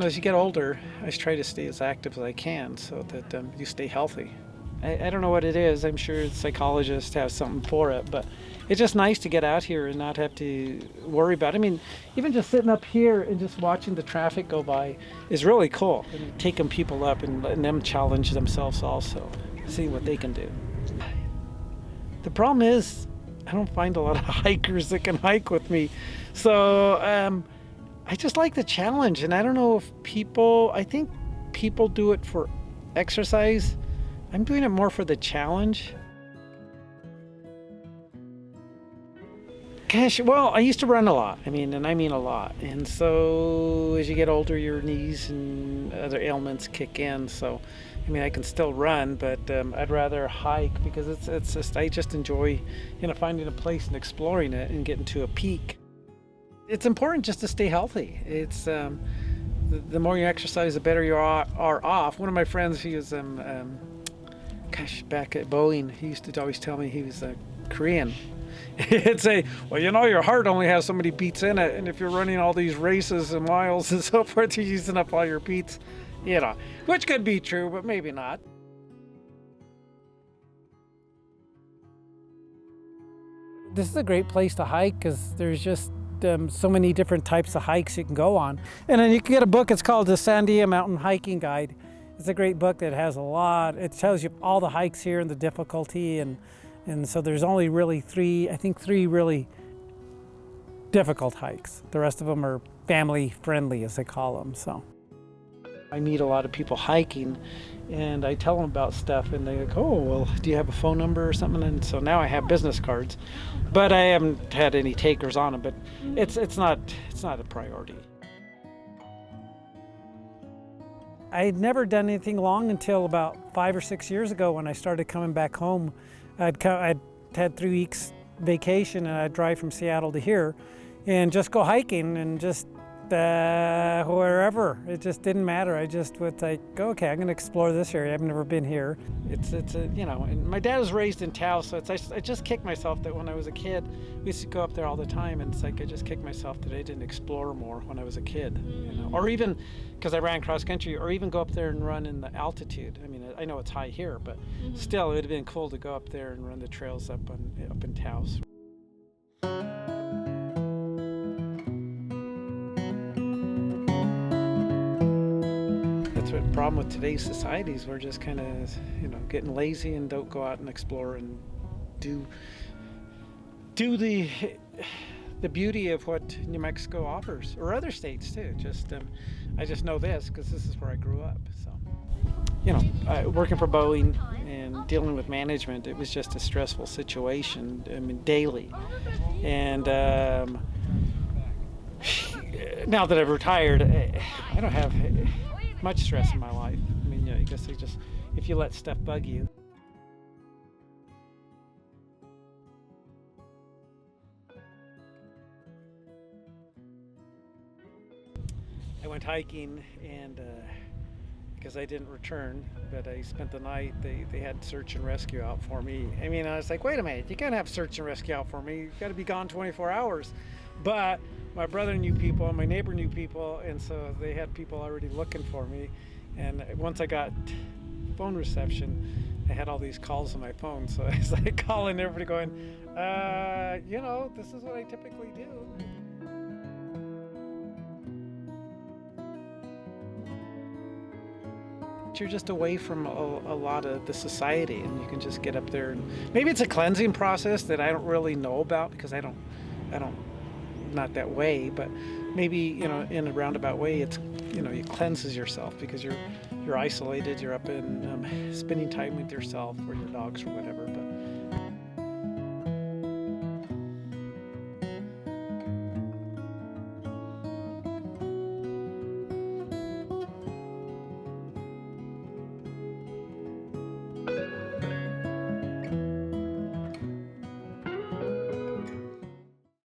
as you get older, I just try to stay as active as I can so that you stay healthy. I don't know what it is. I'm sure psychologists have something for it, but it's just nice to get out here and not have to worry about it. I mean, even just sitting up here and just watching the traffic go by is really cool. And taking people up and letting them challenge themselves also, seeing what they can do. The problem is I don't find a lot of hikers that can hike with me. So I just like the challenge. And I don't know if I think people do it for exercise. I'm doing it more for the challenge. Gosh, well, I used to run a lot. I mean a lot. And so as you get older, your knees and other ailments kick in. So, I can still run, but I'd rather hike because it's just, I just enjoy, finding a place and exploring it and getting to a peak. It's important just to stay healthy. It's the more you exercise, the better you are off. One of my friends, he was back at Boeing, he used to always tell me he was Korean. He'd say, well, your heart only has so many beats in it, and if you're running all these races and miles and so forth, you're using up all your beats, which could be true, but maybe not. This is a great place to hike because there's just so many different types of hikes you can go on. And then you can get a book, it's called the Sandia Mountain Hiking Guide. It's a great book that has a lot. It tells you all the hikes here and the difficulty, and so there's only really three really difficult hikes. The rest of them are family friendly, as they call them. So I meet a lot of people hiking, and I tell them about stuff, and they go, "Oh, well, do you have a phone number or something?" And so now I have business cards, but I haven't had any takers on them. But it's not a priority. I had never done anything long until about 5 or 6 years ago when I started coming back home. I'd had 3 weeks vacation, and I'd drive from Seattle to here and just go hiking and just wherever. It just didn't matter. I just would okay, I'm going to explore this area. I've never been here. It's and my dad was raised in Taos, so I just kicked myself that when I was a kid, we used to go up there all the time, and it's I just kicked myself that I didn't explore more when I was a kid, or even because I ran cross country, or even go up there and run in the altitude. I know it's high here, but still, it would have been cool to go up there and run the trails up in Taos. That's what the problem with today's society is. We're just kind of, getting lazy and don't go out and explore and do the beauty of what New Mexico offers, or other states too. I just know this because this is where I grew up. So, working for Boeing and dealing with management, it was just a stressful situation. Daily, and now that I've retired, I don't have much stress in my life. I guess if you let stuff bug you. I went hiking, and because I didn't return, but I spent the night, they had search and rescue out for me. I was like, wait a minute, you can't have search and rescue out for me. You've got to be gone 24 hours. But my brother knew people, and my neighbor knew people, and so they had people already looking for me. And once I got phone reception, I had all these calls on my phone, so I was calling everybody going, this is what I typically do. You're just away from a lot of the society, and you can just get up there, and maybe it's a cleansing process that I don't really know about because I don't not that way, but maybe in a roundabout way it cleanses yourself because you're isolated, you're up in spending time with yourself or your dogs or whatever. But